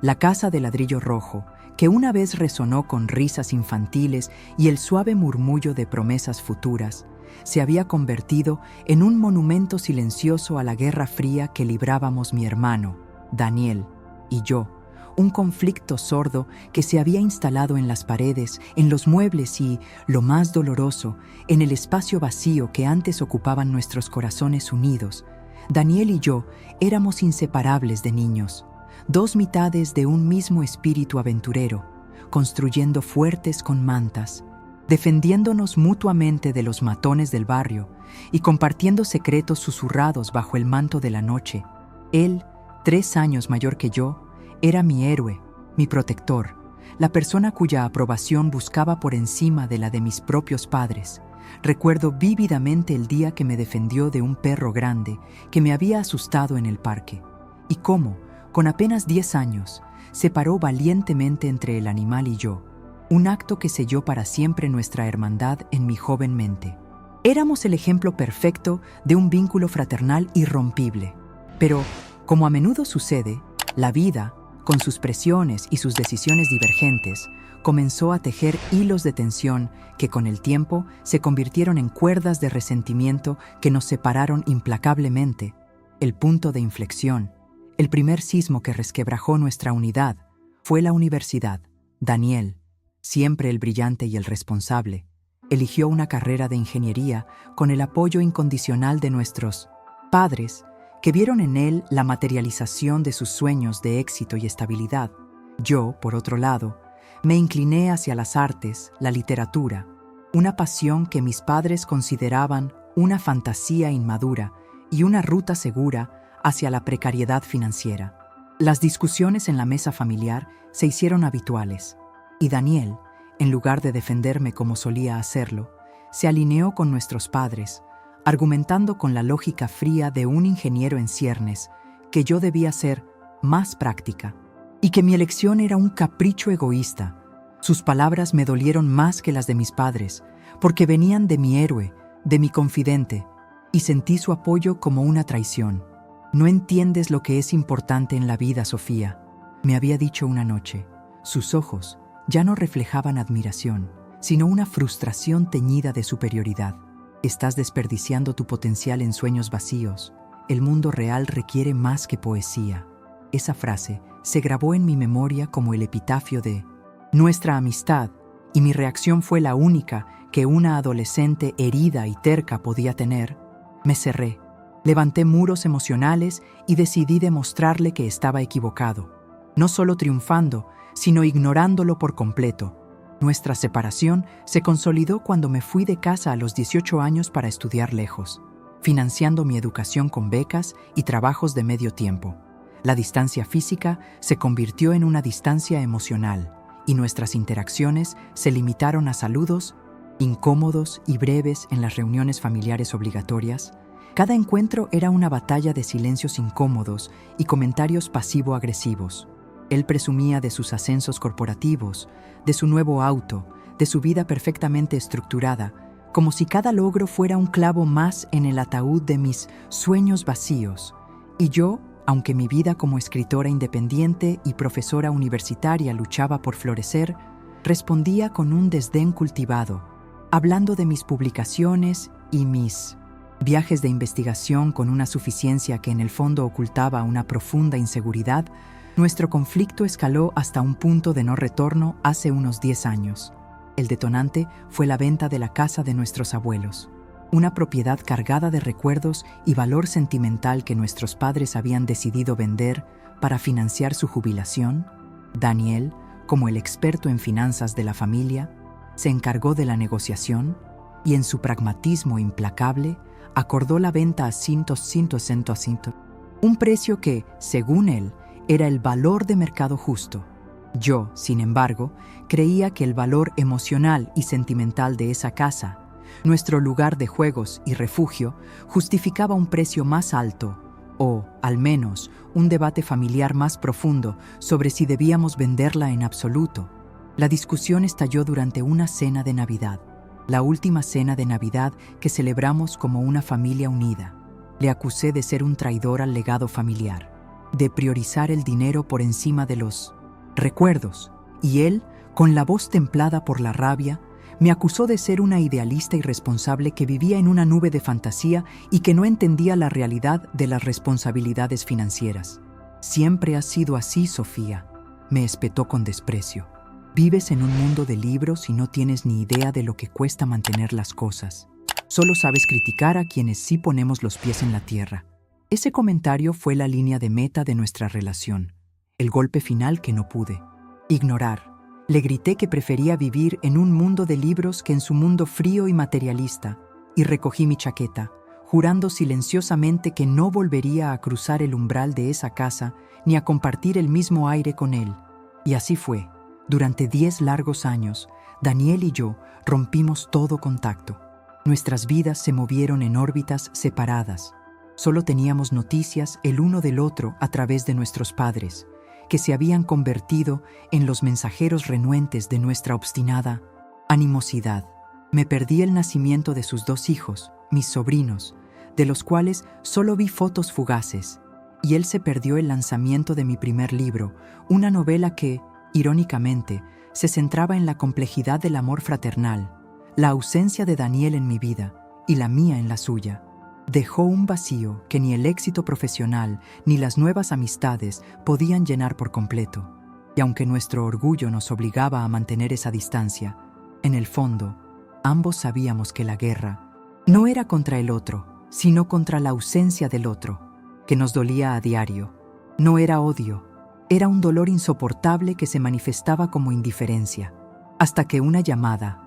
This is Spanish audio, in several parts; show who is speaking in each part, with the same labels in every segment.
Speaker 1: La casa de ladrillo rojo, que una vez resonó con risas infantiles y el suave murmullo de promesas futuras, se había convertido en un monumento silencioso a la guerra fría que librábamos mi hermano, Daniel, y yo, un conflicto sordo que se había instalado en las paredes, en los muebles y, lo más doloroso, en el espacio vacío que antes ocupaban nuestros corazones unidos. Daniel y yo éramos inseparables de niños, dos mitades de un mismo espíritu aventurero, construyendo fuertes con mantas, defendiéndonos mutuamente de los matones del barrio y compartiendo secretos susurrados bajo el manto de la noche. Él, 3 años mayor que yo, era mi héroe, mi protector, la persona cuya aprobación buscaba por encima de la de mis propios padres. Recuerdo vívidamente el día que me defendió de un perro grande que me había asustado en el parque, y cómo, con apenas 10 años, se paró valientemente entre el animal y yo, un acto que selló para siempre nuestra hermandad en mi joven mente. Éramos el ejemplo perfecto de un vínculo fraternal irrompible. Pero, como a menudo sucede, la vida, con sus presiones y sus decisiones divergentes, comenzó a tejer hilos de tensión que con el tiempo se convirtieron en cuerdas de resentimiento que nos separaron implacablemente. El punto de inflexión, el primer sismo que resquebrajó nuestra unidad, fue la universidad. Daniel, siempre el brillante y el responsable, eligió una carrera de ingeniería con el apoyo incondicional de nuestros padres, que vieron en él la materialización de sus sueños de éxito y estabilidad. Yo, por otro lado, me incliné hacia las artes, la literatura, una pasión que mis padres consideraban una fantasía inmadura y una ruta segura hacia la precariedad financiera. Las discusiones en la mesa familiar se hicieron habituales, y Daniel, en lugar de defenderme como solía hacerlo, se alineó con nuestros padres, argumentando con la lógica fría de un ingeniero en ciernes que yo debía ser más práctica y que mi elección era un capricho egoísta. Sus palabras me dolieron más que las de mis padres, porque venían de mi héroe, de mi confidente, y sentí su apoyo como una traición. «No entiendes lo que es importante en la vida, Sofía», me había dicho una noche. Sus ojos ya no reflejaban admiración, sino una frustración teñida de superioridad. Estás desperdiciando tu potencial en sueños vacíos. El mundo real requiere más que poesía. Esa frase se grabó en mi memoria como el epitafio de nuestra amistad, y mi reacción fue la única que una adolescente herida y terca podía tener. Me cerré, levanté muros emocionales y decidí demostrarle que estaba equivocado, no solo triunfando, sino ignorándolo por completo. Nuestra separación se consolidó cuando me fui de casa a los 18 años para estudiar lejos, financiando mi educación con becas y trabajos de medio tiempo. La distancia física se convirtió en una distancia emocional y nuestras interacciones se limitaron a saludos, incómodos y breves en las reuniones familiares obligatorias. Cada encuentro era una batalla de silencios incómodos y comentarios pasivo-agresivos. Él presumía de sus ascensos corporativos, de su nuevo auto, de su vida perfectamente estructurada, como si cada logro fuera un clavo más en el ataúd de mis sueños vacíos. Y yo, aunque mi vida como escritora independiente y profesora universitaria luchaba por florecer, respondía con un desdén cultivado, hablando de mis publicaciones y mis viajes de investigación con una suficiencia que en el fondo ocultaba una profunda inseguridad. Nuestro conflicto escaló hasta un punto de no retorno hace unos 10 años. El detonante fue la venta de la casa de nuestros abuelos, una propiedad cargada de recuerdos y valor sentimental que nuestros padres habían decidido vender para financiar su jubilación. Daniel, como el experto en finanzas de la familia, se encargó de la negociación y en su pragmatismo implacable acordó la venta a 100%, un precio que, según él, era el valor de mercado justo. Yo, sin embargo, creía que el valor emocional y sentimental de esa casa, nuestro lugar de juegos y refugio, justificaba un precio más alto, o, al menos, un debate familiar más profundo sobre si debíamos venderla en absoluto. La discusión estalló durante una cena de Navidad, la última cena de Navidad que celebramos como una familia unida. Le acusé de ser un traidor al legado familiar. de priorizar el dinero por encima de los recuerdos, y él, con la voz templada por la rabia, me acusó de ser una idealista irresponsable que vivía en una nube de fantasía y que no entendía la realidad de las responsabilidades financieras. «Siempre has sido así, Sofía», me espetó con desprecio. «Vives en un mundo de libros y no tienes ni idea de lo que cuesta mantener las cosas. Solo sabes criticar a quienes sí ponemos los pies en la tierra». Ese comentario fue la línea de meta de nuestra relación, el golpe final que no pude ignorar. Le grité que prefería vivir en un mundo de libros que en su mundo frío y materialista, y recogí mi chaqueta, jurando silenciosamente que no volvería a cruzar el umbral de esa casa ni a compartir el mismo aire con él. Y así fue. Durante 10 largos años, Daniel y yo rompimos todo contacto. Nuestras vidas se movieron en órbitas separadas. Solo teníamos noticias el uno del otro a través de nuestros padres, que se habían convertido en los mensajeros renuentes de nuestra obstinada animosidad. Me perdí el nacimiento de sus 2 hijos, mis sobrinos, de los cuales solo vi fotos fugaces, y él se perdió el lanzamiento de mi primer libro, una novela que, irónicamente, se centraba en la complejidad del amor fraternal, la ausencia de Daniel en mi vida y la mía en la suya. Dejó un vacío que ni el éxito profesional ni las nuevas amistades podían llenar por completo. Y aunque nuestro orgullo nos obligaba a mantener esa distancia, en el fondo, ambos sabíamos que la guerra no era contra el otro, sino contra la ausencia del otro, que nos dolía a diario. No era odio, era un dolor insoportable que se manifestaba como indiferencia, hasta que una llamada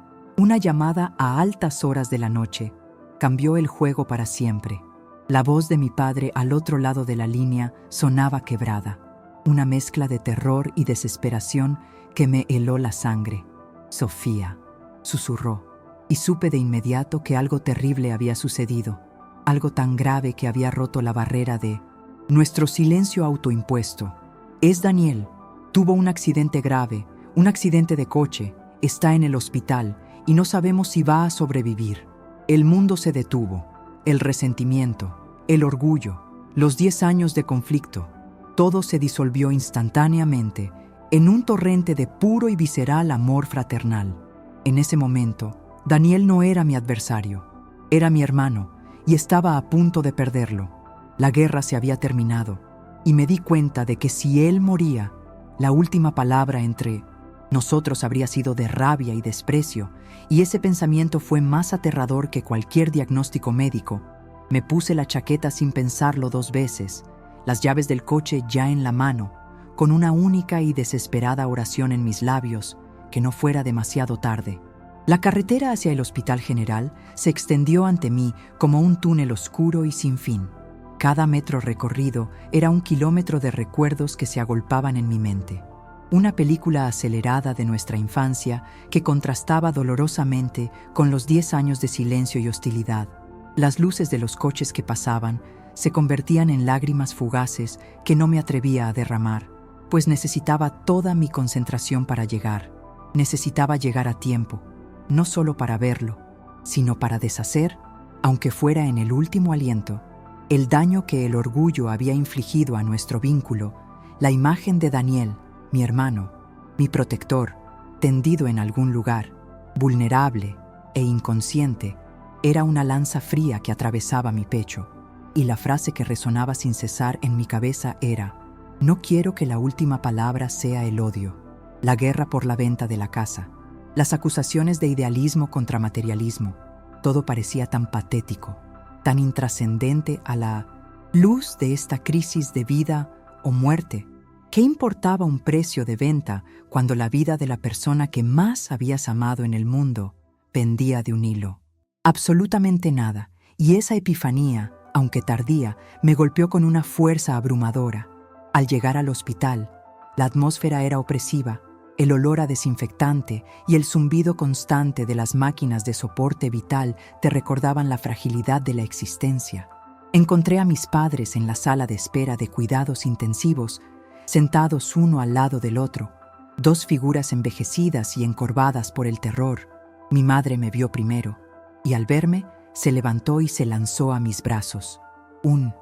Speaker 1: a altas horas de la noche, cambió el juego para siempre. La voz de mi padre al otro lado de la línea sonaba quebrada, una mezcla de terror y desesperación que me heló la sangre. «Sofía», susurró, y supe de inmediato que algo terrible había sucedido, algo tan grave que había roto la barrera de nuestro silencio autoimpuesto. «Es Daniel, tuvo un accidente grave, un accidente de coche, está en el hospital y no sabemos si va a sobrevivir». El mundo se detuvo, el resentimiento, el orgullo, los 10 años de conflicto, todo se disolvió instantáneamente en un torrente de puro y visceral amor fraternal. En ese momento, Daniel no era mi adversario, era mi hermano y estaba a punto de perderlo. La guerra se había terminado y me di cuenta de que si él moría, la última palabra entre nosotros habría sido de rabia y desprecio, y ese pensamiento fue más aterrador que cualquier diagnóstico médico. Me puse la chaqueta sin pensarlo 2 veces, las llaves del coche ya en la mano, con una única y desesperada oración en mis labios, que no fuera demasiado tarde. La carretera hacia el Hospital General se extendió ante mí como un túnel oscuro y sin fin. Cada metro recorrido era un kilómetro de recuerdos que se agolpaban en mi mente. Una película acelerada de nuestra infancia que contrastaba dolorosamente con los 10 años de silencio y hostilidad. Las luces de los coches que pasaban se convertían en lágrimas fugaces que no me atrevía a derramar, pues necesitaba toda mi concentración para llegar. Necesitaba llegar a tiempo, no solo para verlo, sino para deshacer, aunque fuera en el último aliento, el daño que el orgullo había infligido a nuestro vínculo. La imagen de Daniel, mi hermano, mi protector, tendido en algún lugar, vulnerable e inconsciente, era una lanza fría que atravesaba mi pecho, y la frase que resonaba sin cesar en mi cabeza era: «No quiero que la última palabra sea el odio, la guerra por la venta de la casa, las acusaciones de idealismo contra materialismo». Todo parecía tan patético, tan intrascendente a la luz de esta crisis de vida o muerte. ¿Qué importaba un precio de venta cuando la vida de la persona que más habías amado en el mundo pendía de un hilo? Absolutamente nada, y esa epifanía, aunque tardía, me golpeó con una fuerza abrumadora. Al llegar al hospital, la atmósfera era opresiva, el olor a desinfectante y el zumbido constante de las máquinas de soporte vital te recordaban la fragilidad de la existencia. Encontré a mis padres en la sala de espera de cuidados intensivos, sentados uno al lado del otro, 2 figuras envejecidas y encorvadas por el terror. Mi madre me vio primero, y al verme, se levantó y se lanzó a mis brazos. Un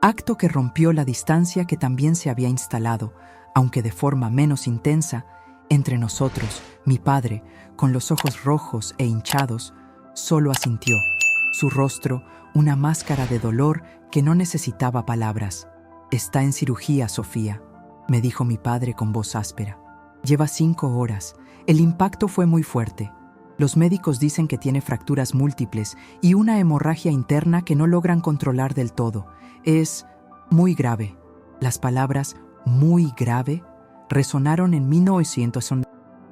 Speaker 1: acto que rompió la distancia que también se había instalado, aunque de forma menos intensa, entre nosotros. Mi padre, con los ojos rojos e hinchados, solo asintió. Su rostro, una máscara de dolor que no necesitaba palabras. «Está en cirugía, Sofía», me dijo mi padre con voz áspera. «Lleva 5 horas. El impacto fue muy fuerte. Los médicos dicen que tiene fracturas múltiples y una hemorragia interna que no logran controlar del todo. Es muy grave». Las palabras «muy grave» resonaron en 1900.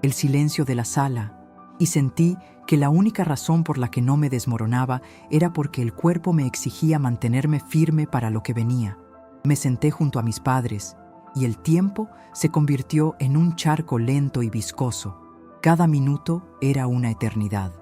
Speaker 1: El silencio de la sala, y sentí que la única razón por la que no me desmoronaba era porque el cuerpo me exigía mantenerme firme para lo que venía. Me senté junto a mis padres, y el tiempo se convirtió en un charco lento y viscoso. Cada minuto era una eternidad.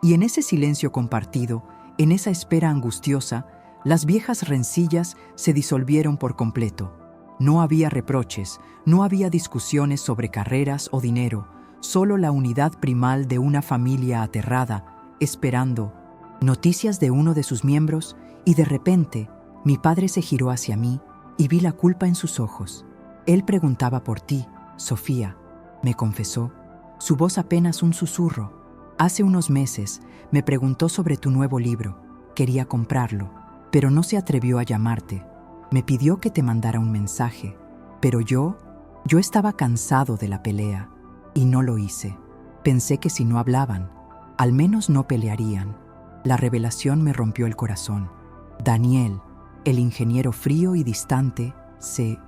Speaker 1: Y en ese silencio compartido, en esa espera angustiosa, las viejas rencillas se disolvieron por completo. No había reproches, no había discusiones sobre carreras o dinero, solo la unidad primal de una familia aterrada, esperando noticias de uno de sus miembros, y de repente mi padre se giró hacia mí y vi la culpa en sus ojos. «Él preguntaba por ti, Sofía», me confesó, su voz apenas un susurro. «Hace unos meses me preguntó sobre tu nuevo libro. Quería comprarlo, pero no se atrevió a llamarte. Me pidió que te mandara un mensaje, pero yo estaba cansado de la pelea y no lo hice. Pensé que si no hablaban, al menos no pelearían». La revelación me rompió el corazón. Daniel, el ingeniero frío y distante, se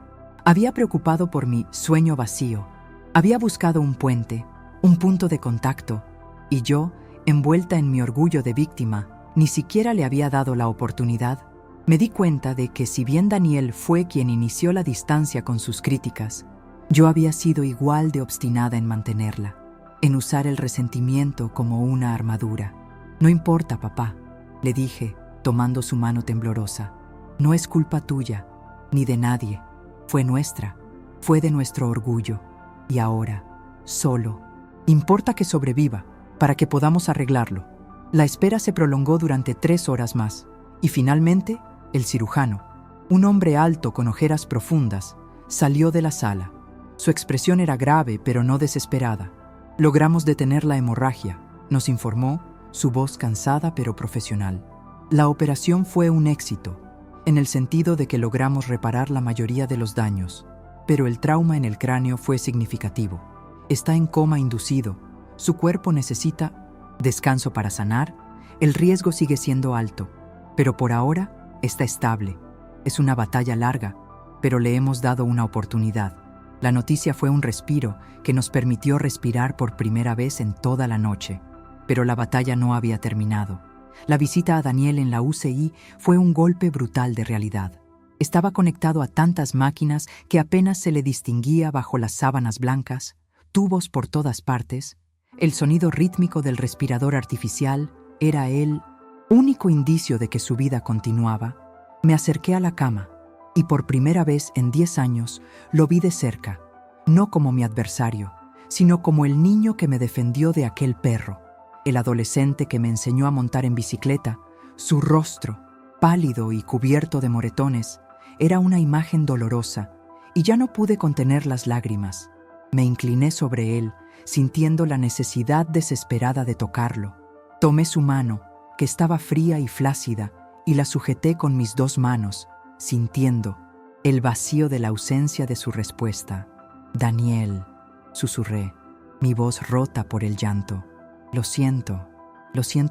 Speaker 1: había preocupado por mi sueño vacío. Había buscado un puente, un punto de contacto, y yo, envuelta en mi orgullo de víctima, ni siquiera le había dado la oportunidad. Me di cuenta de que si bien Daniel fue quien inició la distancia con sus críticas, yo había sido igual de obstinada en mantenerla, en usar el resentimiento como una armadura. «No importa, papá», le dije, tomando su mano temblorosa. «No es culpa tuya, ni de nadie. Fue nuestra, fue de nuestro orgullo. Y ahora, solo. Importa que sobreviva, para que podamos arreglarlo». La espera se prolongó durante 3 horas más, y finalmente, el cirujano, un hombre alto con ojeras profundas, salió de la sala. Su expresión era grave, pero no desesperada. «Logramos detener la hemorragia», nos informó, su voz cansada pero profesional. «La operación fue un éxito, en el sentido de que logramos reparar la mayoría de los daños, pero el trauma en el cráneo fue significativo. Está en coma inducido, su cuerpo necesita descanso para sanar, el riesgo sigue siendo alto, pero por ahora está estable. Es una batalla larga, pero le hemos dado una oportunidad». La noticia fue un respiro que nos permitió respirar por primera vez en toda la noche. Pero la batalla no había terminado. La visita a Daniel en la UCI fue un golpe brutal de realidad. Estaba conectado a tantas máquinas que apenas se le distinguía bajo las sábanas blancas, tubos por todas partes. El sonido rítmico del respirador artificial era el único indicio de que su vida continuaba. Me acerqué a la cama y por primera vez en 10 años lo vi de cerca, no como mi adversario, sino como el niño que me defendió de aquel perro, el adolescente que me enseñó a montar en bicicleta. Su rostro, pálido y cubierto de moretones, era una imagen dolorosa, y ya no pude contener las lágrimas. Me incliné sobre él, sintiendo la necesidad desesperada de tocarlo. Tomé su mano, que estaba fría y flácida, y la sujeté con mis 2 manos, sintiendo el vacío de la ausencia de su respuesta. «Daniel», susurré, mi voz rota por el llanto. Lo siento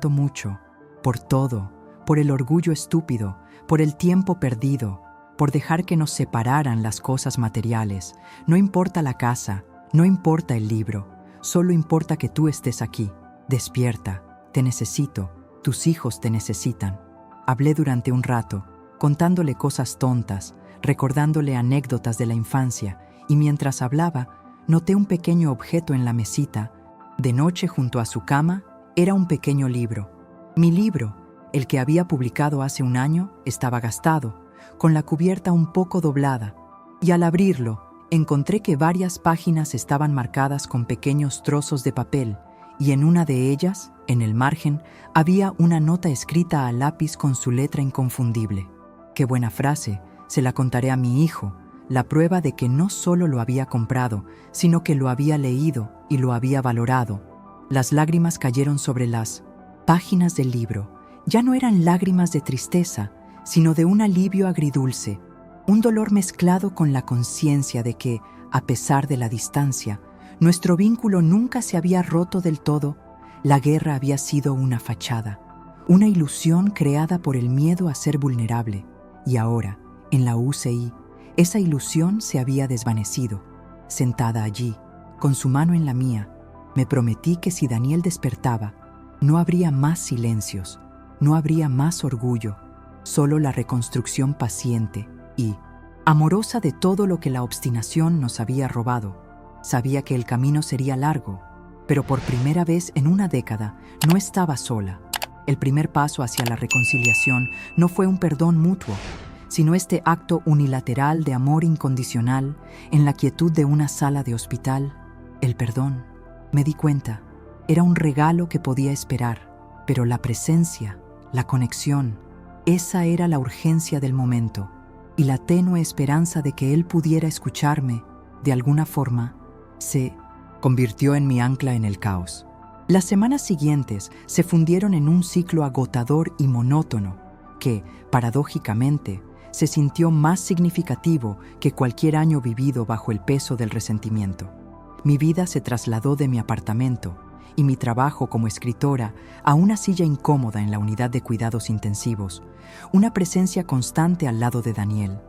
Speaker 1: mucho, por todo, por el orgullo estúpido, por el tiempo perdido, por dejar que nos separaran las cosas materiales. No importa la casa, no importa el libro, solo importa que tú estés aquí. Despierta, te necesito, tus hijos te necesitan». Hablé durante un rato, contándole cosas tontas, recordándole anécdotas de la infancia, y mientras hablaba, noté un pequeño objeto en la mesita. De noche, junto a su cama, era un pequeño libro. Mi libro, el que había publicado hace un año, estaba gastado, con la cubierta un poco doblada, y al abrirlo, encontré que varias páginas estaban marcadas con pequeños trozos de papel, y en una de ellas, en el margen, había una nota escrita a lápiz con su letra inconfundible. «Qué buena frase», Se la contaré a mi hijo, la prueba de que no solo lo había comprado, sino que lo había leído y lo había valorado. Las lágrimas cayeron sobre las páginas del libro. Ya no eran lágrimas de tristeza, sino de un alivio agridulce, un dolor mezclado con la conciencia de que, a pesar de la distancia, nuestro vínculo nunca se había roto del todo. La guerra había sido una fachada, una ilusión creada por el miedo a ser vulnerable, y ahora, en la UCI, esa ilusión se había desvanecido. Sentada allí, con su mano en la mía, me prometí que si Daniel despertaba, no habría más silencios, no habría más orgullo, solo la reconstrucción paciente y amorosa de todo lo que la obstinación nos había robado. Sabía que el camino sería largo, pero por primera vez en una década no estaba sola. El primer paso hacia la reconciliación no fue un perdón mutuo, sino este acto unilateral de amor incondicional en la quietud de una sala de hospital. El perdón, me di cuenta, era un regalo que podía esperar, pero la presencia, la conexión, esa era la urgencia del momento, y la tenue esperanza de que él pudiera escucharme, de alguna forma, se convirtió en mi ancla en el caos. Las semanas siguientes se fundieron en un ciclo agotador y monótono que, paradójicamente, se sintió más significativo que cualquier año vivido bajo el peso del resentimiento. Mi vida se trasladó de mi apartamento y mi trabajo como escritora a una silla incómoda en la unidad de cuidados intensivos, una presencia constante al lado de Daniel.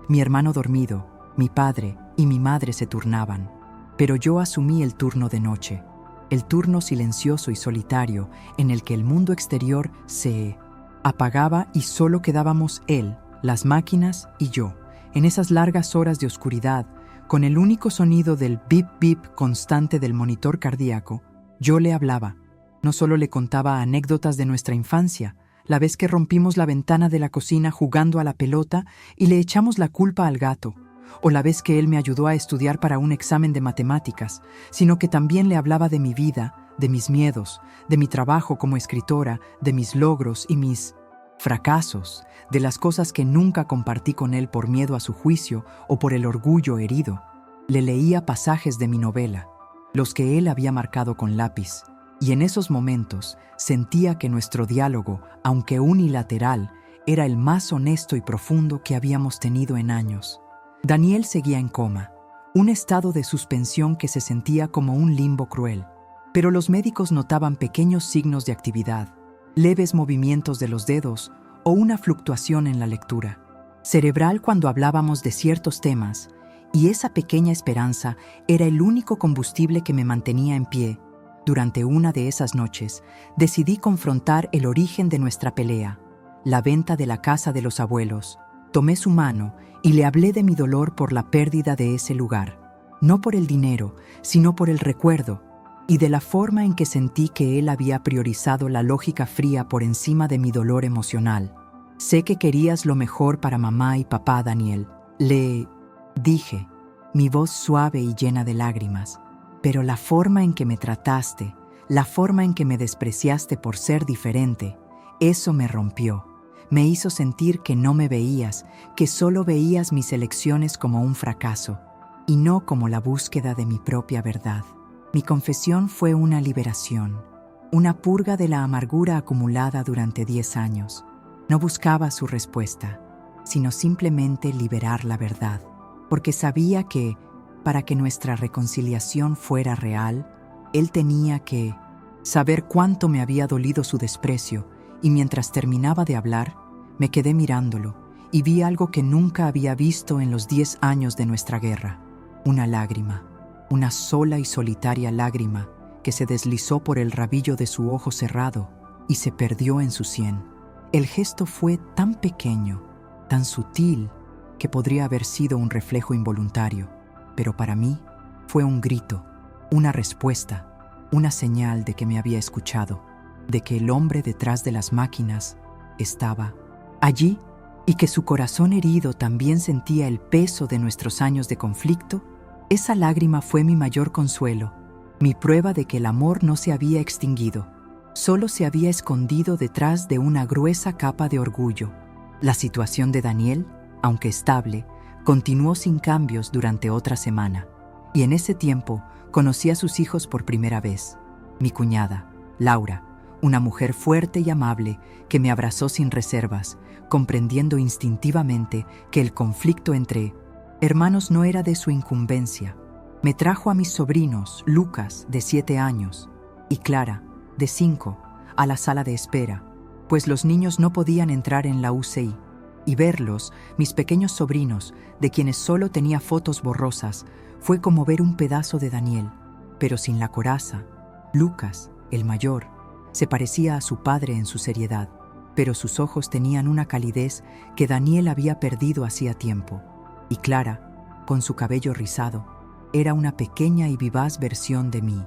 Speaker 1: Mi hermano dormido, mi padre y mi madre se turnaban, pero yo asumí el turno de noche, el turno silencioso y solitario en el que el mundo exterior se apagaba y solo quedábamos él, las máquinas y yo, en esas largas horas de oscuridad, con el único sonido del bip bip constante del monitor cardíaco. Yo le hablaba. No solo le contaba anécdotas de nuestra infancia, la vez que rompimos la ventana de la cocina jugando a la pelota y le echamos la culpa al gato, o la vez que él me ayudó a estudiar para un examen de matemáticas, sino que también le hablaba de mi vida, de mis miedos, de mi trabajo como escritora, de mis logros y mis fracasos, de las cosas que nunca compartí con él por miedo a su juicio o por el orgullo herido. Le leía pasajes de mi novela, los que él había marcado con lápiz, y en esos momentos sentía que nuestro diálogo, aunque unilateral, era el más honesto y profundo que habíamos tenido en años. Daniel seguía en coma, un estado de suspensión que se sentía como un limbo cruel, pero los médicos notaban pequeños signos de actividad, leves movimientos de los dedos o una fluctuación en la lectura cerebral cuando hablábamos de ciertos temas, y esa pequeña esperanza era el único combustible que me mantenía en pie. Durante una de esas noches, decidí confrontar el origen de nuestra pelea, la venta de la casa de los abuelos. Tomé su mano y le hablé de mi dolor por la pérdida de ese lugar, no por el dinero, sino por el recuerdo, y de la forma en que sentí que él había priorizado la lógica fría por encima de mi dolor emocional. Sé que querías lo mejor para mamá y papá, Daniel, le dije, mi voz suave y llena de lágrimas, pero la forma en que me trataste, la forma en que me despreciaste por ser diferente, eso me rompió. Me hizo sentir que no me veías, que solo veías mis elecciones como un fracaso, y no como la búsqueda de mi propia verdad. Mi confesión fue una liberación, una purga de la amargura acumulada durante 10 años. No buscaba su respuesta, sino simplemente liberar la verdad, porque sabía que, para que nuestra reconciliación fuera real, él tenía que saber cuánto me había dolido su desprecio, y mientras terminaba de hablar, me quedé mirándolo y vi algo que nunca había visto en los 10 años de nuestra guerra. Una lágrima, una sola y solitaria lágrima que se deslizó por el rabillo de su ojo cerrado y se perdió en su sien. El gesto fue tan pequeño, tan sutil, que podría haber sido un reflejo involuntario, pero para mí fue un grito, una respuesta, una señal de que me había escuchado, de que el hombre detrás de las máquinas estaba allí y que su corazón herido también sentía el peso de nuestros años de conflicto. Esa lágrima fue mi mayor consuelo, mi prueba de que el amor no se había extinguido, solo se había escondido detrás de una gruesa capa de orgullo. La situación de Daniel aunque estable, continuó sin cambios durante otra semana. Y en ese tiempo conocí a sus hijos por primera vez. Mi cuñada, Laura, una mujer fuerte y amable que me abrazó sin reservas, comprendiendo instintivamente que el conflicto entre hermanos no era de su incumbencia. Me trajo a mis sobrinos, Lucas, de 7 años, y Clara, de 5, a la sala de espera, pues los niños no podían entrar en la UCI. Y verlos, mis pequeños sobrinos, de quienes solo tenía fotos borrosas, fue como ver un pedazo de Daniel, pero sin la coraza. Lucas, el mayor, se parecía a su padre en su seriedad, pero sus ojos tenían una calidez que Daniel había perdido hacía tiempo. Y Clara, con su cabello rizado, era una pequeña y vivaz versión de mí.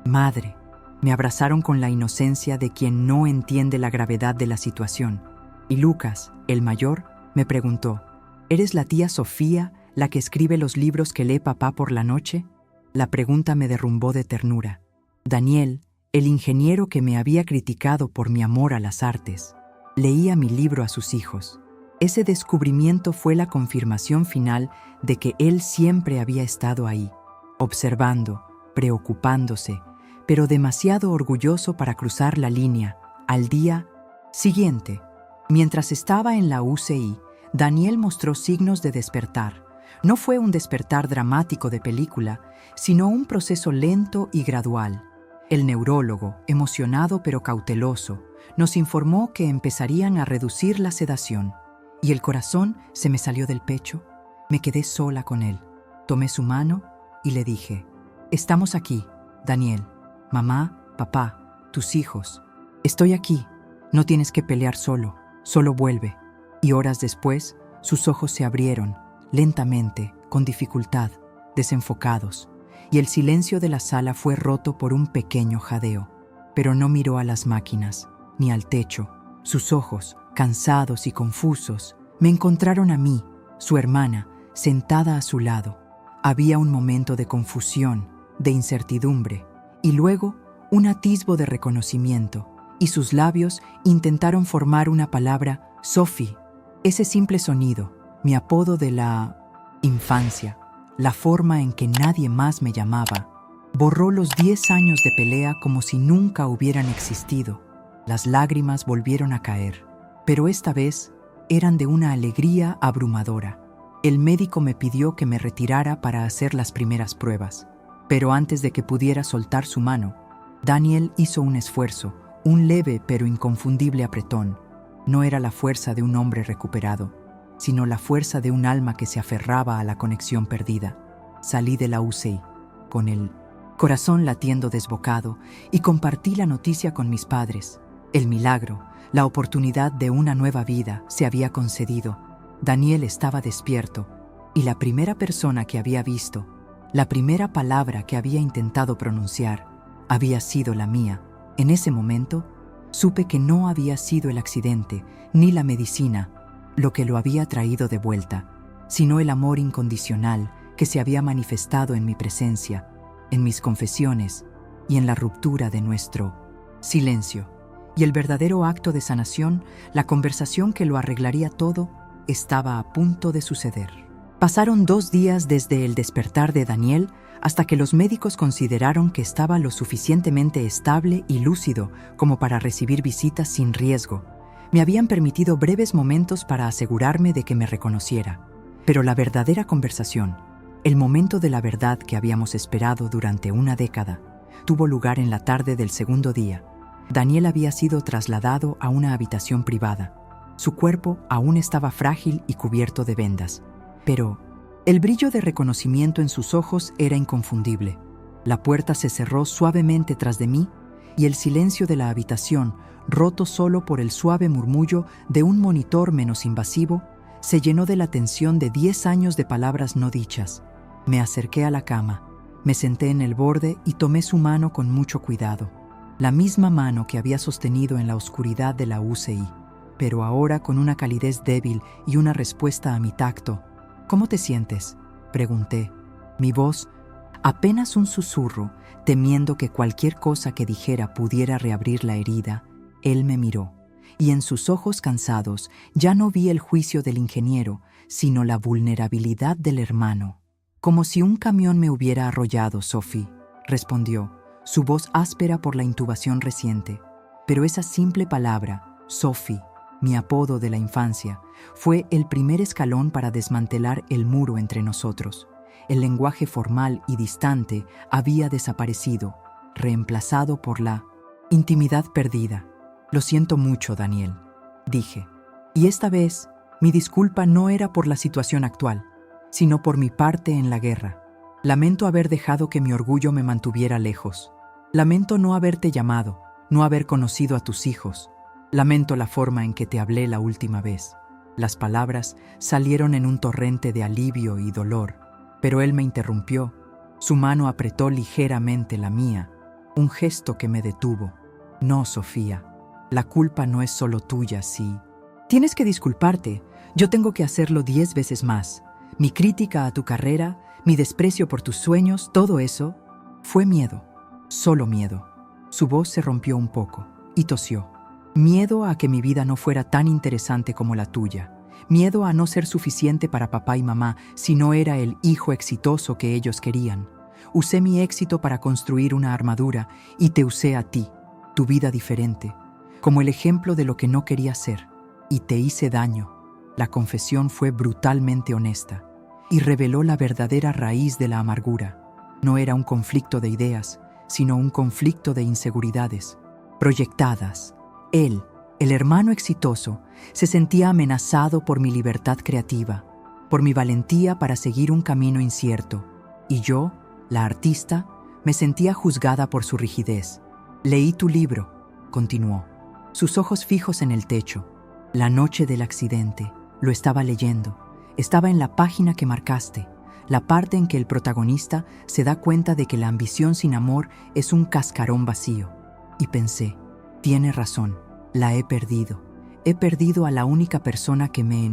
Speaker 1: Madre, me abrazaron con la inocencia de quien no entiende la gravedad de la situación. Y Lucas, el mayor, me preguntó, ¿eres la tía Sofía, la que escribe los libros que lee papá por la noche? La pregunta me derrumbó de ternura. Daniel, el ingeniero que me había criticado por mi amor a las artes, leía mi libro a sus hijos. Ese descubrimiento fue la confirmación final de que él siempre había estado ahí, observando, preocupándose, pero demasiado orgulloso para cruzar la línea. Al día siguiente, mientras estaba en la UCI, Daniel mostró signos de despertar. No fue un despertar dramático de película, sino un proceso lento y gradual. El neurólogo, emocionado pero cauteloso, nos informó que empezarían a reducir la sedación. Y el corazón se me salió del pecho. Me quedé sola con él. Tomé su mano y le dije, «Estamos aquí, Daniel. Mamá, papá, tus hijos. Estoy aquí. No tienes que pelear solo. Solo vuelve». Y horas después, sus ojos se abrieron, lentamente, con dificultad, desenfocados, y el silencio de la sala fue roto por un pequeño jadeo. Pero no miró a las máquinas, ni al techo. Sus ojos, cansados y confusos, me encontraron a mí, su hermana, sentada a su lado. Había un momento de confusión, de incertidumbre, y luego un atisbo de reconocimiento, y sus labios intentaron formar una palabra, Sophie. Ese simple sonido, mi apodo de la infancia, la forma en que nadie más me llamaba, borró los 10 años de pelea como si nunca hubieran existido. Las lágrimas volvieron a caer, pero esta vez eran de una alegría abrumadora. El médico me pidió que me retirara para hacer las primeras pruebas, pero antes de que pudiera soltar su mano, Daniel hizo un esfuerzo, un leve pero inconfundible apretón. No era la fuerza de un hombre recuperado, sino la fuerza de un alma que se aferraba a la conexión perdida. Salí de la UCI, con el corazón latiendo desbocado, y compartí la noticia con mis padres. El milagro, la oportunidad de una nueva vida, se había concedido. Daniel estaba despierto, y la primera persona que había visto, la primera palabra que había intentado pronunciar, había sido la mía. En ese momento, supe que no había sido el accidente, ni la medicina, lo que lo había traído de vuelta, sino el amor incondicional que se había manifestado en mi presencia, en mis confesiones y en la ruptura de nuestro silencio. Y el verdadero acto de sanación, la conversación que lo arreglaría todo, estaba a punto de suceder. Pasaron 2 días desde el despertar de Daniel hasta que los médicos consideraron que estaba lo suficientemente estable y lúcido como para recibir visitas sin riesgo. Me habían permitido breves momentos para asegurarme de que me reconociera. Pero la verdadera conversación, el momento de la verdad que habíamos esperado durante una década, tuvo lugar en la tarde del segundo día. Daniel había sido trasladado a una habitación privada. Su cuerpo aún estaba frágil y cubierto de vendas, pero el brillo de reconocimiento en sus ojos era inconfundible. La puerta se cerró suavemente tras de mí y el silencio de la habitación, roto solo por el suave murmullo de un monitor menos invasivo, se llenó de la tensión de 10 años de palabras no dichas. Me acerqué a la cama, me senté en el borde y tomé su mano con mucho cuidado. La misma mano que había sostenido en la oscuridad de la UCI, pero ahora con una calidez débil y una respuesta a mi tacto. «¿Cómo te sientes?», pregunté. Mi voz, apenas un susurro, temiendo que cualquier cosa que dijera pudiera reabrir la herida. Él me miró, y en sus ojos cansados ya no vi el juicio del ingeniero, sino la vulnerabilidad del hermano. Como si un camión me hubiera arrollado, Sophie, respondió, su voz áspera por la intubación reciente. Pero esa simple palabra, Sophie, mi apodo de la infancia, fue el primer escalón para desmantelar el muro entre nosotros. El lenguaje formal y distante había desaparecido, reemplazado por la intimidad perdida. Lo siento mucho, Daniel, dije. Y esta vez, mi disculpa no era por la situación actual, sino por mi parte en la guerra. Lamento haber dejado que mi orgullo me mantuviera lejos. Lamento no haberte llamado, no haber conocido a tus hijos. Lamento la forma en que te hablé la última vez. Las palabras salieron en un torrente de alivio y dolor, pero él me interrumpió. Su mano apretó ligeramente la mía, un gesto que me detuvo. No, Sofía, la culpa no es solo tuya, sí. Tienes que disculparte. Yo tengo que hacerlo 10 veces más. Mi crítica a tu carrera, mi desprecio por tus sueños, todo eso fue miedo, solo miedo. Su voz se rompió un poco y tosió. Miedo a que mi vida no fuera tan interesante como la tuya. Miedo a no ser suficiente para papá y mamá si no era el hijo exitoso que ellos querían. Usé mi éxito para construir una armadura y te usé a ti, tu vida diferente, como el ejemplo de lo que no quería ser. Y te hice daño. La confesión fue brutalmente honesta y reveló la verdadera raíz de la amargura. No era un conflicto de ideas, sino un conflicto de inseguridades, proyectadas. Él, el hermano exitoso, se sentía amenazado por mi libertad creativa, por mi valentía para seguir un camino incierto, y yo, la artista, me sentía juzgada por su rigidez. Leí tu libro, continuó, sus ojos fijos en el techo. La noche del accidente, lo estaba leyendo. Estaba en la página que marcaste, la parte en que el protagonista se da cuenta de que la ambición sin amor es un cascarón vacío. Y pensé, tiene razón, la he perdido. He perdido a la única persona que me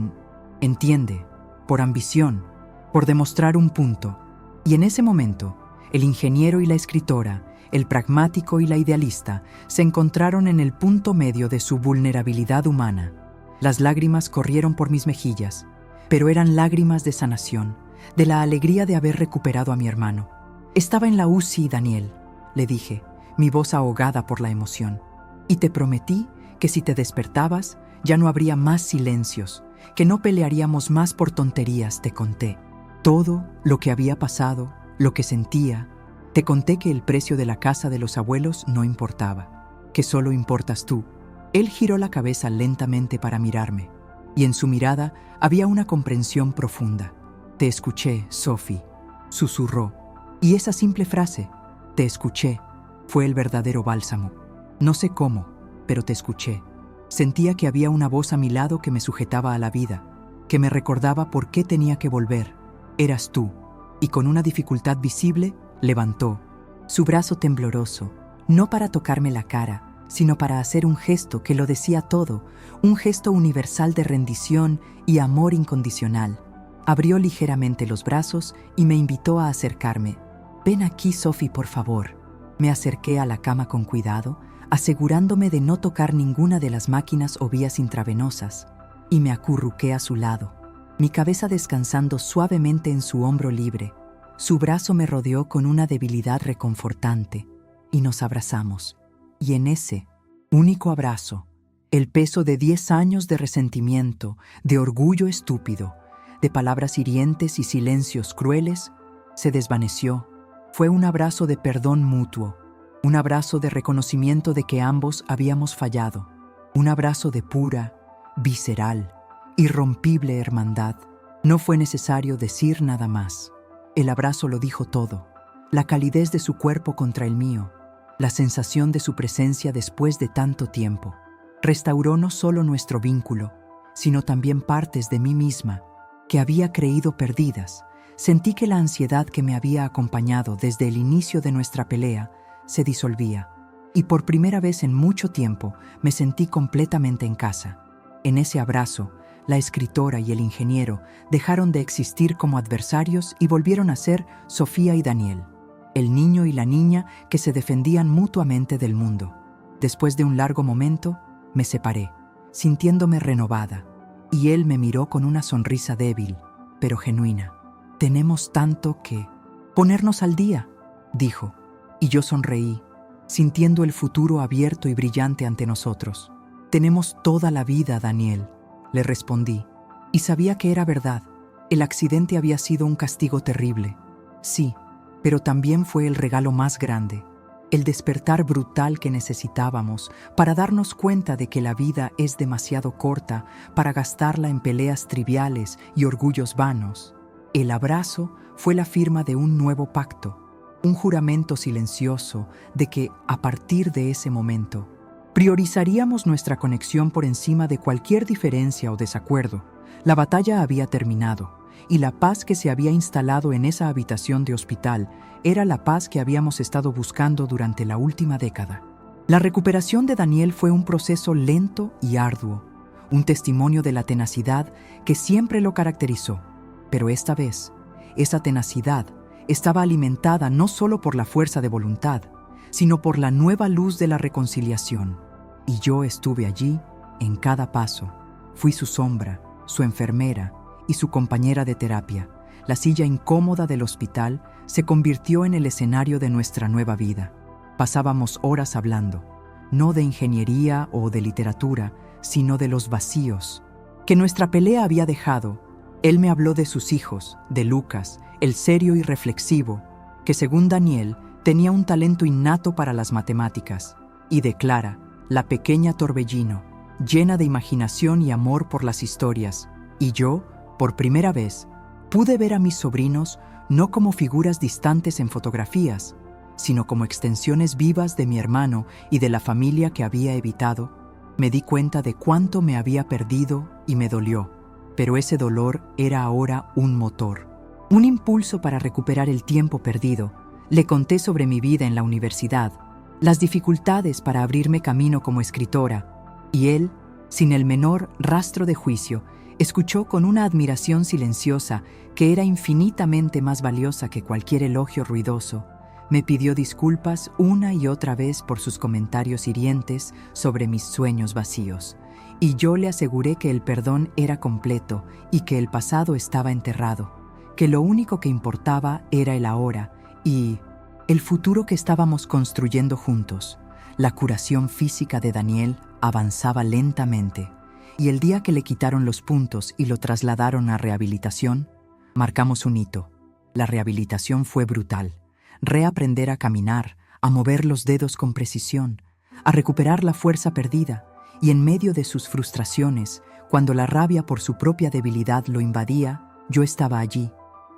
Speaker 1: entiende, por ambición, por demostrar un punto. Y en ese momento, el ingeniero y la escritora, el pragmático y la idealista, se encontraron en el punto medio de su vulnerabilidad humana. Las lágrimas corrieron por mis mejillas, pero eran lágrimas de sanación, de la alegría de haber recuperado a mi hermano. Estaba en la UCI, Daniel, le dije, mi voz ahogada por la emoción. Y te prometí que si te despertabas, ya no habría más silencios, que no pelearíamos más por tonterías, te conté. Todo lo que había pasado, lo que sentía. Te conté que el precio de la casa de los abuelos no importaba, que solo importas tú. Él giró la cabeza lentamente para mirarme, y en su mirada había una comprensión profunda. Te escuché, Sophie, susurró, y esa simple frase, te escuché, fue el verdadero bálsamo. No sé cómo, pero te escuché. Sentía que había una voz a mi lado que me sujetaba a la vida, que me recordaba por qué tenía que volver. Eras tú, y con una dificultad visible, levantó su brazo tembloroso, no para tocarme la cara, sino para hacer un gesto que lo decía todo, un gesto universal de rendición y amor incondicional. Abrió ligeramente los brazos y me invitó a acercarme. Ven aquí, Sophie, por favor. Me acerqué a la cama con cuidado, asegurándome de no tocar ninguna de las máquinas o vías intravenosas, y me acurruqué a su lado, mi cabeza descansando suavemente en su hombro libre. Su brazo me rodeó con una debilidad reconfortante, y nos abrazamos. Y en ese único abrazo, el peso de 10 años de resentimiento, de orgullo estúpido, de palabras hirientes y silencios crueles, se desvaneció. Fue un abrazo de perdón mutuo, un abrazo de reconocimiento de que ambos habíamos fallado, un abrazo de pura, visceral, irrompible hermandad. No fue necesario decir nada más. El abrazo lo dijo todo, la calidez de su cuerpo contra el mío, la sensación de su presencia después de tanto tiempo. Restauró no solo nuestro vínculo, sino también partes de mí misma, que había creído perdidas. Sentí que la ansiedad que me había acompañado desde el inicio de nuestra pelea se disolvía, y por primera vez en mucho tiempo me sentí completamente en casa. En ese abrazo, la escritora y el ingeniero dejaron de existir como adversarios y volvieron a ser Sofía y Daniel, el niño y la niña que se defendían mutuamente del mundo. Después de un largo momento, me separé, sintiéndome renovada, y él me miró con una sonrisa débil, pero genuina. «Tenemos tanto que ponernos al día», dijo, y yo sonreí, sintiendo el futuro abierto y brillante ante nosotros. «Tenemos toda la vida, Daniel», le respondí, y sabía que era verdad. El accidente había sido un castigo terrible. Sí, pero también fue el regalo más grande, el despertar brutal que necesitábamos para darnos cuenta de que la vida es demasiado corta para gastarla en peleas triviales y orgullos vanos. El abrazo fue la firma de un nuevo pacto, un juramento silencioso de que, a partir de ese momento, priorizaríamos nuestra conexión por encima de cualquier diferencia o desacuerdo. La batalla había terminado, y la paz que se había instalado en esa habitación de hospital era la paz que habíamos estado buscando durante la última década. La recuperación de Daniel fue un proceso lento y arduo, un testimonio de la tenacidad que siempre lo caracterizó. Pero esta vez, esa tenacidad estaba alimentada no solo por la fuerza de voluntad, sino por la nueva luz de la reconciliación. Y yo estuve allí en cada paso. Fui su sombra, su enfermera y su compañera de terapia. La silla incómoda del hospital se convirtió en el escenario de nuestra nueva vida. Pasábamos horas hablando, no de ingeniería o de literatura, sino de los vacíos que nuestra pelea había dejado. Él me habló de sus hijos, de Lucas, el serio y reflexivo, que según Daniel tenía un talento innato para las matemáticas, y de Clara, la pequeña Torbellino, llena de imaginación y amor por las historias. Y yo, por primera vez, pude ver a mis sobrinos no como figuras distantes en fotografías, sino como extensiones vivas de mi hermano y de la familia que había evitado. Me di cuenta de cuánto me había perdido y me dolió, pero ese dolor era ahora un motor, un impulso para recuperar el tiempo perdido. Le conté sobre mi vida en la universidad, las dificultades para abrirme camino como escritora, y él, sin el menor rastro de juicio, escuchó con una admiración silenciosa que era infinitamente más valiosa que cualquier elogio ruidoso. Me pidió disculpas una y otra vez por sus comentarios hirientes sobre mis sueños vacíos, y yo le aseguré que el perdón era completo y que el pasado estaba enterrado, que lo único que importaba era el ahora y el futuro que estábamos construyendo juntos. La curación física de Daniel avanzaba lentamente, y el día que le quitaron los puntos y lo trasladaron a rehabilitación, marcamos un hito. La rehabilitación fue brutal. Reaprender a caminar, a mover los dedos con precisión, a recuperar la fuerza perdida, y en medio de sus frustraciones, cuando la rabia por su propia debilidad lo invadía, yo estaba allí,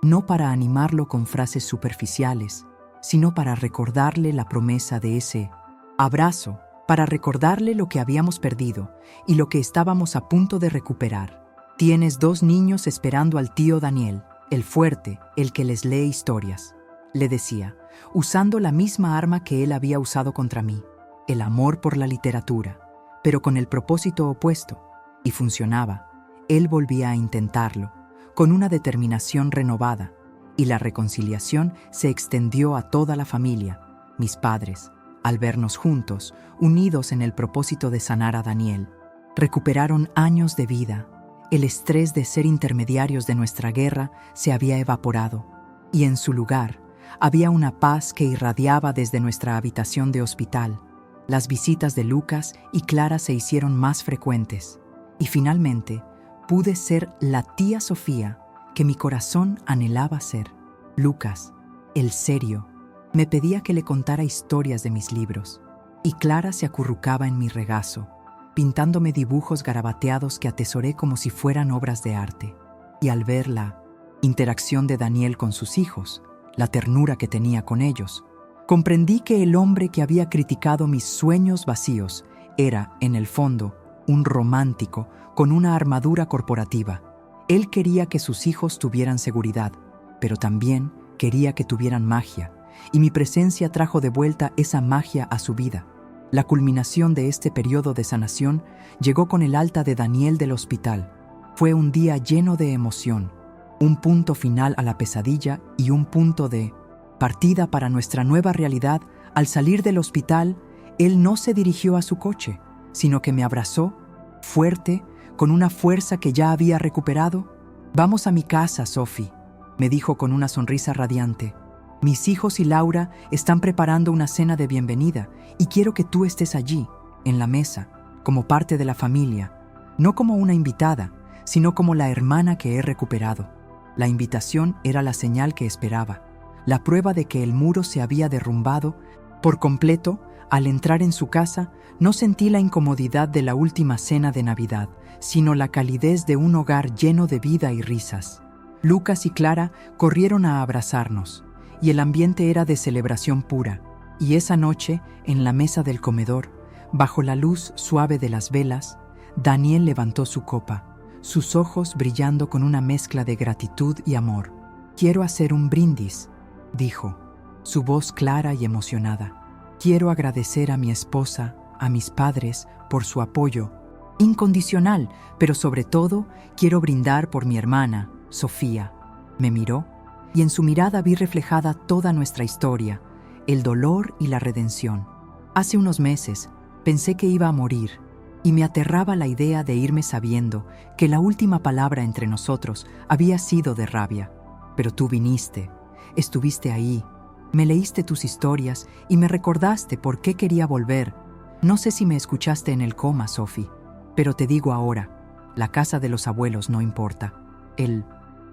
Speaker 1: no para animarlo con frases superficiales, sino para recordarle la promesa de ese abrazo, para recordarle lo que habíamos perdido y lo que estábamos a punto de recuperar. «Tienes 2 niños esperando al tío Daniel, el fuerte, el que les lee historias», le decía, usando la misma arma que él había usado contra mí, el amor por la literatura, pero con el propósito opuesto, y funcionaba. Él volvía a intentarlo, con una determinación renovada, y la reconciliación se extendió a toda la familia, mis padres, al vernos juntos, unidos en el propósito de sanar a Daniel. Recuperaron años de vida. El estrés de ser intermediarios de nuestra guerra se había evaporado, y en su lugar había una paz que irradiaba desde nuestra habitación de hospital. Las visitas de Lucas y Clara se hicieron más frecuentes, y finalmente pude ser la tía Sofía que mi corazón anhelaba ser. Lucas, el serio, me pedía que le contara historias de mis libros, y Clara se acurrucaba en mi regazo, pintándome dibujos garabateados que atesoré como si fueran obras de arte. Y al ver la interacción de Daniel con sus hijos, la ternura que tenía con ellos, comprendí que el hombre que había criticado mis sueños vacíos era, en el fondo, un romántico con una armadura corporativa. Él quería que sus hijos tuvieran seguridad, pero también quería que tuvieran magia, y mi presencia trajo de vuelta esa magia a su vida. La culminación de este periodo de sanación llegó con el alta de Daniel del hospital. Fue un día lleno de emoción, un punto final a la pesadilla y un punto de partida para nuestra nueva realidad. Al salir del hospital, él no se dirigió a su coche, sino que me abrazó, fuerte, con una fuerza que ya había recuperado. «Vamos a mi casa, Sophie», me dijo con una sonrisa radiante. «Mis hijos y Laura están preparando una cena de bienvenida y quiero que tú estés allí, en la mesa, como parte de la familia, no como una invitada, sino como la hermana que he recuperado». La invitación era la señal que esperaba, la prueba de que el muro se había derrumbado por completo. Al entrar en su casa, no sentí la incomodidad de la última cena de Navidad, sino la calidez de un hogar lleno de vida y risas. Lucas y Clara corrieron a abrazarnos, y el ambiente era de celebración pura. Y esa noche, en la mesa del comedor, bajo la luz suave de las velas, Daniel levantó su copa, sus ojos brillando con una mezcla de gratitud y amor. «Quiero hacer un brindis», dijo, su voz clara y emocionada. «Quiero agradecer a mi esposa, a mis padres, por su apoyo incondicional, pero sobre todo quiero brindar por mi hermana, Sofía». Me miró, y en su mirada vi reflejada toda nuestra historia, el dolor y la redención. Hace unos meses pensé que iba a morir, y me aterraba la idea de irme sabiendo que la última palabra entre nosotros había sido de rabia. Pero tú viniste, estuviste ahí, me leíste tus historias y me recordaste por qué quería volver. No sé si me escuchaste en el coma, Sophie, pero te digo ahora, la casa de los abuelos no importa. El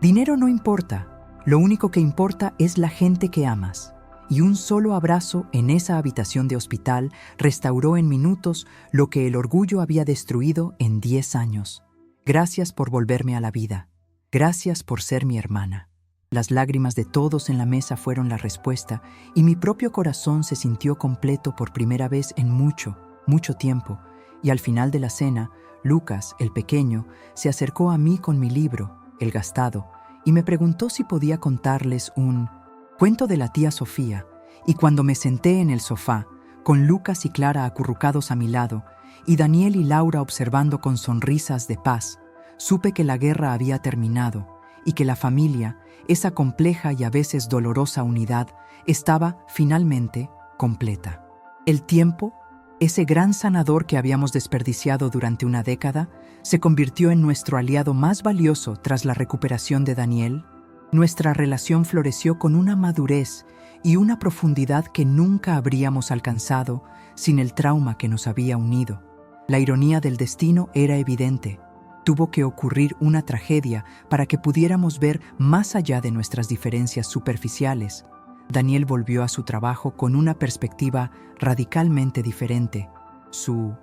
Speaker 1: dinero no importa, lo único que importa es la gente que amas. Y un solo abrazo en esa habitación de hospital restauró en minutos lo que el orgullo había destruido en 10 años. Gracias por volverme a la vida. Gracias por ser mi hermana. Las lágrimas de todos en la mesa fueron la respuesta, y mi propio corazón se sintió completo por primera vez en mucho, mucho tiempo. Y al final de la cena, Lucas, el pequeño, se acercó a mí con mi libro, El Gastado, y me preguntó si podía contarles un cuento de la tía Sofía. Y cuando me senté en el sofá, con Lucas y Clara acurrucados a mi lado, y Daniel y Laura observando con sonrisas de paz, supe que la guerra había terminado y que la familia, esa compleja y a veces dolorosa unidad, estaba finalmente completa. El tiempo, ese gran sanador que habíamos desperdiciado durante una década, se convirtió en nuestro aliado más valioso tras la recuperación de Daniel. Nuestra relación floreció con una madurez y una profundidad que nunca habríamos alcanzado sin el trauma que nos había unido. La ironía del destino era evidente. Tuvo que ocurrir una tragedia para que pudiéramos ver más allá de nuestras diferencias superficiales. Daniel volvió a su trabajo con una perspectiva radicalmente diferente. Su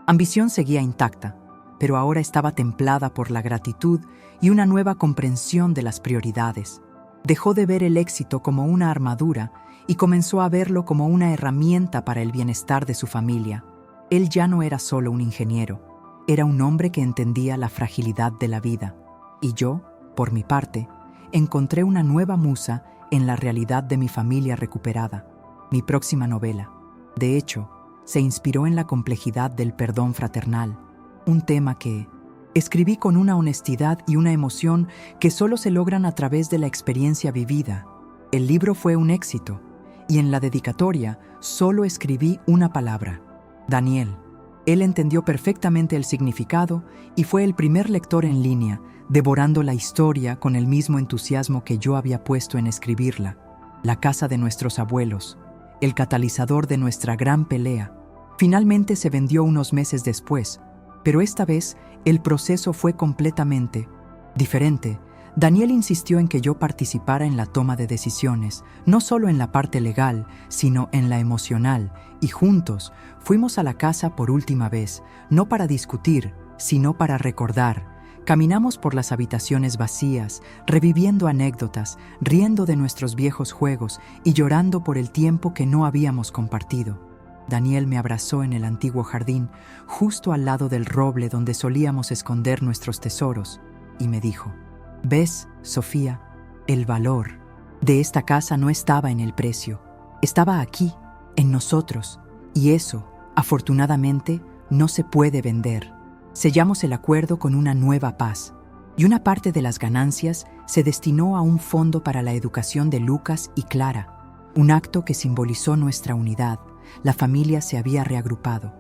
Speaker 1: ambición seguía intacta, pero ahora estaba templada por la gratitud y una nueva comprensión de las prioridades. Dejó de ver el éxito como una armadura y comenzó a verlo como una herramienta para el bienestar de su familia. Él ya no era solo un ingeniero, era un hombre que entendía la fragilidad de la vida. Y yo, por mi parte, encontré una nueva musa en la realidad de mi familia recuperada. Mi próxima novela, de hecho, se inspiró en la complejidad del perdón fraternal, un tema que escribí con una honestidad y una emoción que solo se logran a través de la experiencia vivida. El libro fue un éxito, y en la dedicatoria solo escribí una palabra: Daniel. Él entendió perfectamente el significado y fue el primer lector en línea, devorando la historia con el mismo entusiasmo que yo había puesto en escribirla. La casa de nuestros abuelos, el catalizador de nuestra gran pelea, finalmente se vendió unos meses después, pero esta vez el proceso fue completamente diferente. Daniel insistió en que yo participara en la toma de decisiones, no solo en la parte legal, sino en la emocional, y juntos fuimos a la casa por última vez, no para discutir, sino para recordar. Caminamos por las habitaciones vacías, reviviendo anécdotas, riendo de nuestros viejos juegos y llorando por el tiempo que no habíamos compartido. Daniel me abrazó en el antiguo jardín, justo al lado del roble donde solíamos esconder nuestros tesoros, y me dijo: «¿Ves, Sofía? El valor de esta casa no estaba en el precio, estaba aquí, en nosotros, y eso, afortunadamente, no se puede vender». Sellamos el acuerdo con una nueva paz, y una parte de las ganancias se destinó a un fondo para la educación de Lucas y Clara, un acto que simbolizó nuestra unidad. La familia se había reagrupado.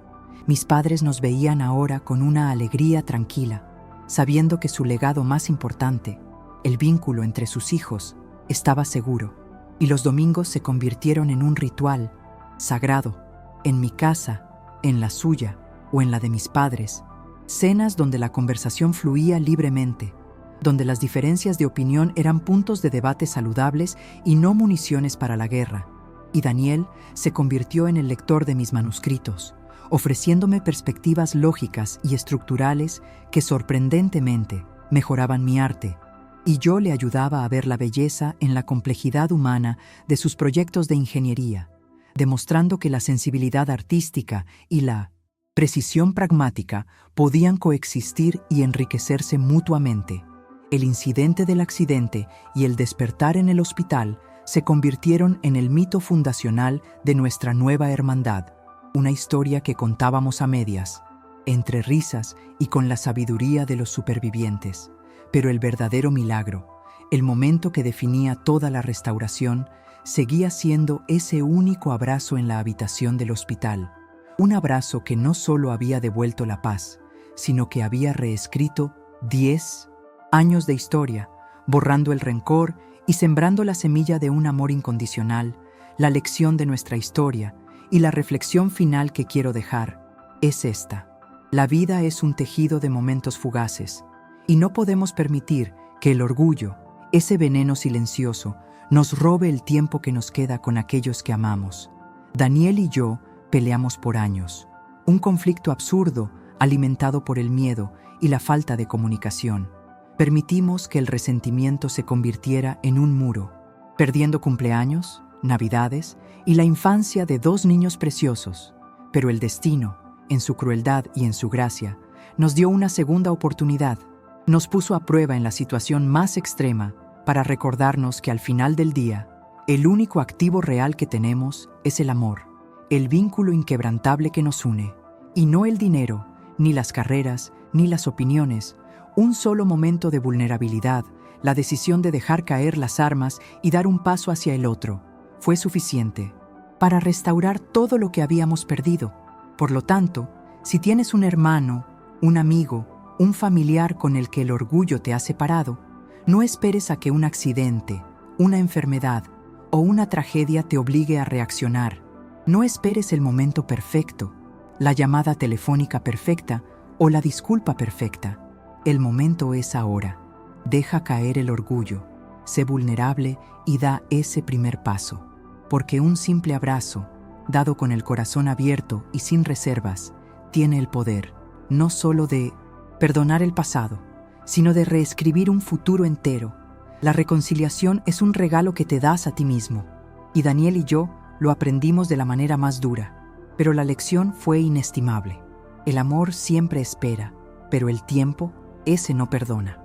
Speaker 1: Mis padres nos veían ahora con una alegría tranquila. sabiendo que su legado más importante, el vínculo entre sus hijos, estaba seguro, y los domingos se convirtieron en un ritual sagrado, en mi casa, en la suya o en la de mis padres, cenas donde la conversación fluía libremente, donde las diferencias de opinión eran puntos de debate saludables y no municiones para la guerra, y Daniel se convirtió en el lector de mis manuscritos, ofreciéndome perspectivas lógicas y estructurales que sorprendentemente mejoraban mi arte, y yo le ayudaba a ver la belleza en la complejidad humana de sus proyectos de ingeniería, demostrando que la sensibilidad artística y la precisión pragmática podían coexistir y enriquecerse mutuamente. El incidente del accidente y el despertar en el hospital se convirtieron en el mito fundacional de nuestra nueva hermandad, una historia que contábamos a medias, entre risas y con la sabiduría de los supervivientes. Pero el verdadero milagro, el momento que definía toda la restauración, seguía siendo ese único abrazo en la habitación del hospital. Un abrazo que no solo había devuelto la paz, sino que había reescrito 10 años de historia, borrando el rencor y sembrando la semilla de un amor incondicional, la lección de nuestra historia y la reflexión final que quiero dejar es esta. La vida es un tejido de momentos fugaces, y no podemos permitir que el orgullo, ese veneno silencioso, nos robe el tiempo que nos queda con aquellos que amamos. Daniel y yo peleamos por años, un conflicto absurdo alimentado por el miedo y la falta de comunicación. Permitimos que el resentimiento se convirtiera en un muro, perdiendo cumpleaños, navidades y la infancia de 2 niños preciosos. Pero el destino, en su crueldad y en su gracia, nos dio una segunda oportunidad. Nos puso a prueba en la situación más extrema para recordarnos que al final del día, el único activo real que tenemos es el amor, el vínculo inquebrantable que nos une, y no el dinero, ni las carreras, ni las opiniones. Un solo momento de vulnerabilidad, la decisión de dejar caer las armas y dar un paso hacia el otro, fue suficiente para restaurar todo lo que habíamos perdido. Por lo tanto, si tienes un hermano, un amigo, un familiar con el que el orgullo te ha separado, no esperes a que un accidente, una enfermedad o una tragedia te obligue a reaccionar. No esperes el momento perfecto, la llamada telefónica perfecta o la disculpa perfecta. El momento es ahora. Deja caer el orgullo, sé vulnerable y da ese primer paso. Porque un simple abrazo, dado con el corazón abierto y sin reservas, tiene el poder, no solo de perdonar el pasado, sino de reescribir un futuro entero. La reconciliación es un regalo que te das a ti mismo. Y Daniel y yo lo aprendimos de la manera más dura, pero la lección fue inestimable. El amor siempre espera, pero el tiempo, ese no perdona.